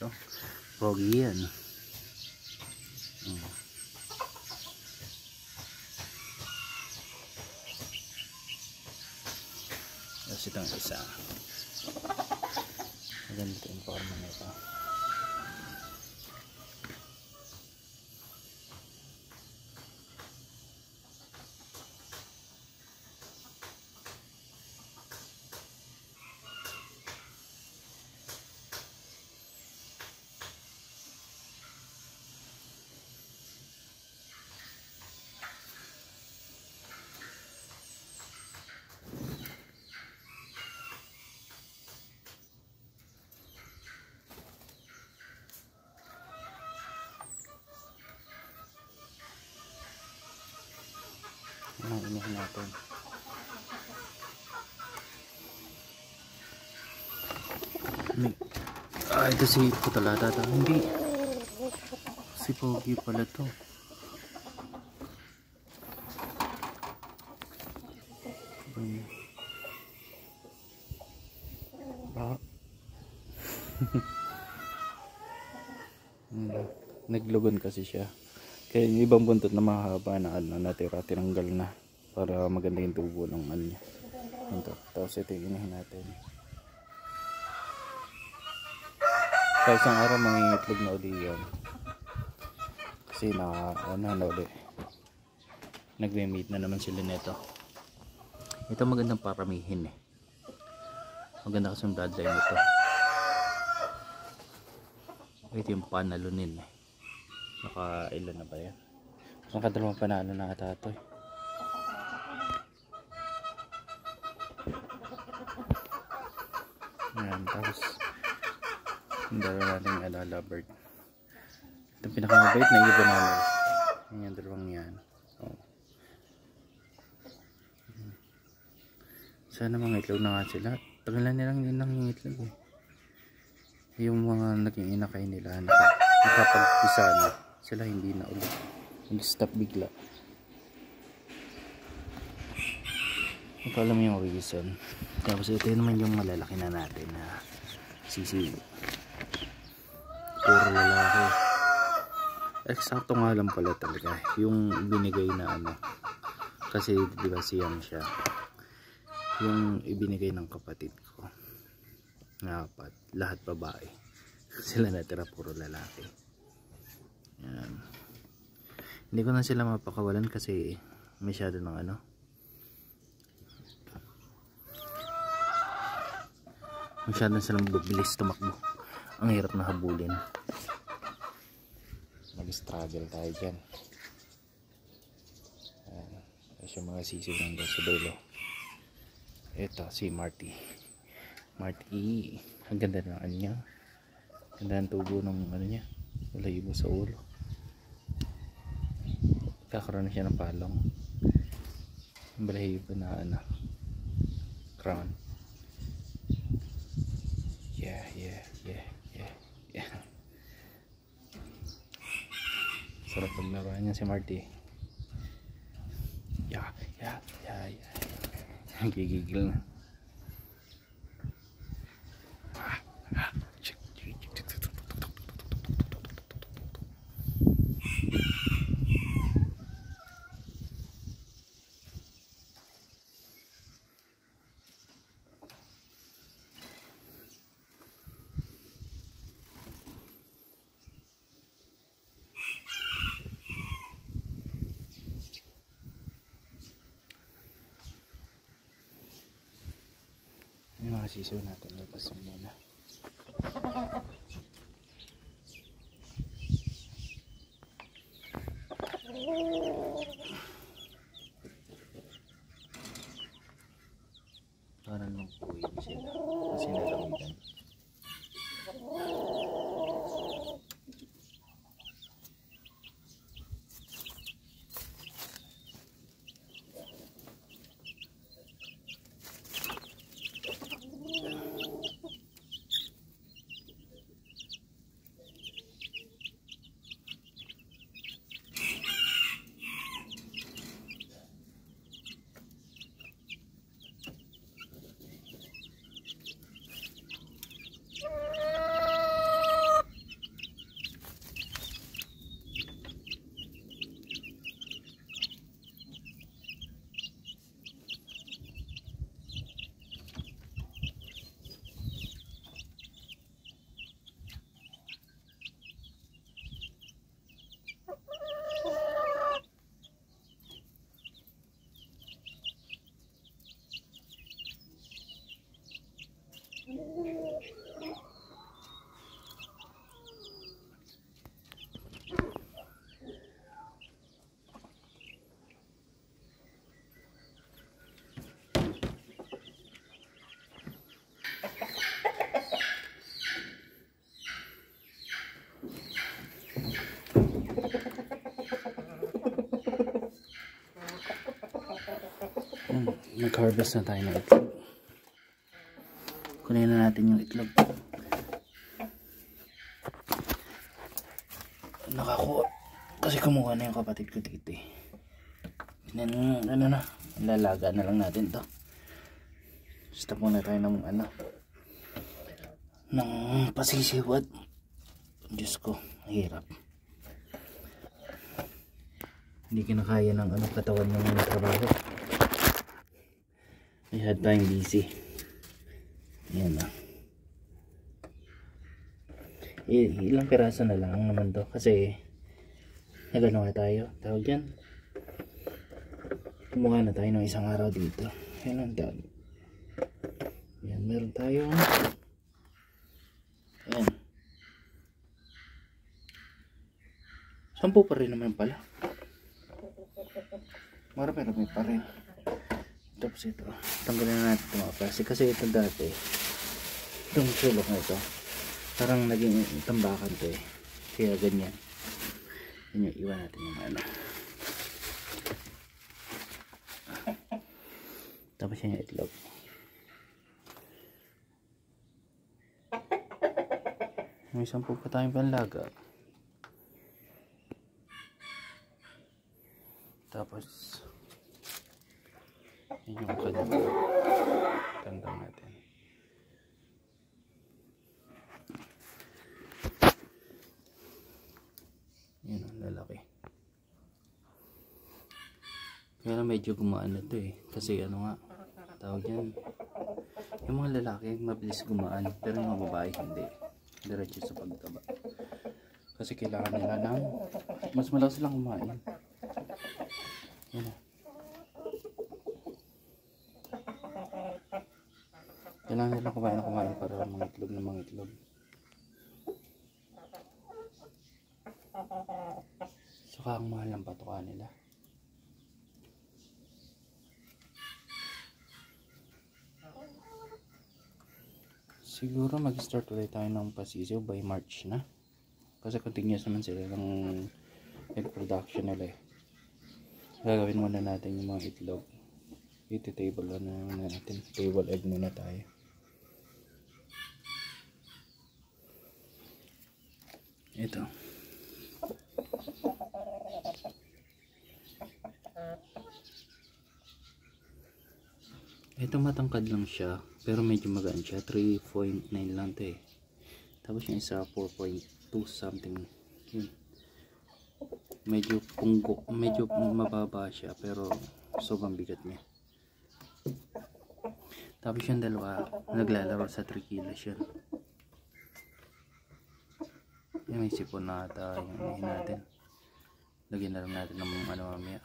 oh. Pogi yan. Tapos itong isa. Maganda yung forma nito. Ano inihin natin? Ito si Putalata. Hindi. Si Pogi pala to. Naglugon kasi siya. Kaya yung ibang buntot na mahaba na natira, tinanggal na para maganda yung tubo ng ano niya. Tapos ito yung inihin natin. Sa isang araw mangingitlog na uli yan. Kasi na uli. Nagme-meet na naman sila nito. Ito magandang paramihin eh. Maganda kasi yung bloodline nito. Ito yung panalunin eh. Ilan na ba yan? Nakadalawang panalo na ata ito eh. Ayan, tapos yung dalawa natin alala bird. Ito yung pinakamabait na ibon namin. Ayan yung dalawang yan. Sana mga itlog na nga sila. Tagalan nilang yun lang yung itlog eh. Yung mga naging inakay nila nakapagpisa na sila, hindi na ulit, nag-stop bigla. Hindi ko alam yung reason. Tapos ito naman yung malalaki na natin na sisi, puro lalaki. Eksakto nga lang pala talaga yung binigay na ano, kasi diba siyang siya yung ibinigay ng kapatid ko na lahat babae, sila natira puro lalaki. Yan. Hindi ko na sila mapakawalan kasi masyado ng ano, masyado na silang bilis tumakbo, ang hirap na habulin. Nag-struggle tayo dyan. Tapos yung mga sisiw ng sa dulo. Ito si Marty. Ang ganda ng ano niya, ganda ng tubo ng ano niya, wala ibo sa ulo. Kakaroon na siya ng palong, balahibo na ano, crown. Yeah. Sarap paglaruan niya si Marty. Yeah. Gigigil na. Yung mga sisiw natin, labas muna. Parang nung puwin sila kasi nalawigan. Nag-harvest na tayo ng itlog. Kunin na natin yung itlog. Nakakuha. Kasi kumuha na yung kapatid ko dito eh. Ano na. Lalaga na lang natin to. Stop muna tayo ng ng pasisiwat. Diyos ko, hirap. Hindi kinakaya ng katawan ng trabaho. I had time busy. Yan na. Ilang piraso na lang naman to. Kasi nagano nga tayo. Tawag yan. Kumuha na tayo ng isang araw dito. Yan ang dami. Yan, meron tayo. Yan. 10 pa rin naman pala. Marami pa rin. Tapos ito. Tanggalin na natin ito mga plastic. Kasi ito dati. Itong sulok na ito. Parang naging tambakan to eh. Kaya ganyan. Yan yung iwan natin yung Tapos yan yung itlog. May 10 pa tayong panlaga. Tapos yun yung kanyang tandang natin. Yun ang lalaki. Kaya medyo gumaan na to eh. Kasi tawag yan. Yung mga lalaki mabilis gumaan. Pero yung mga babae hindi. Diretso sa pagtaba. Kasi kailangan nila ng mas malakas lang kumain. Yan. Kailangan nila kumain para mga itlog. Saka ang mahal ng patuka nila. Siguro mag-start ulit tayo ng pasisiw by March na. Kasi continuous naman sila ng egg production nila eh. Gagawin muna natin yung mga itlog. Table natin. Table egg muna tayo. Ito. Ito matangkad lang siya. Pero medyo magaan siya. 3.9 lang to eh. Tapos yung isa 4.2 something. Yun. Medyo mababa siya. Pero sobrang bigat niya. Tapos yung dalawa naglalaro sa 3 kilos yun. Yung may sipon na ata yung ihin natin. Lagyan na lang natin ng mamaya.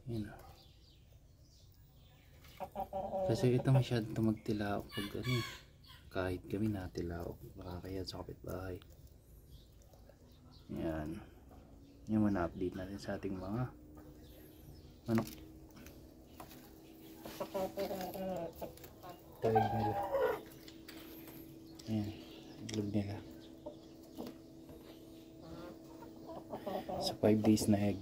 Yun. Kasi ito masyado magtilaok pag kahit kami natilaok nakakaya sa kapitbahay. Yan. Yung muna update natin sa ating mga manok. Talig nila. Yan. Itlog nila. Sa 5 days na egg.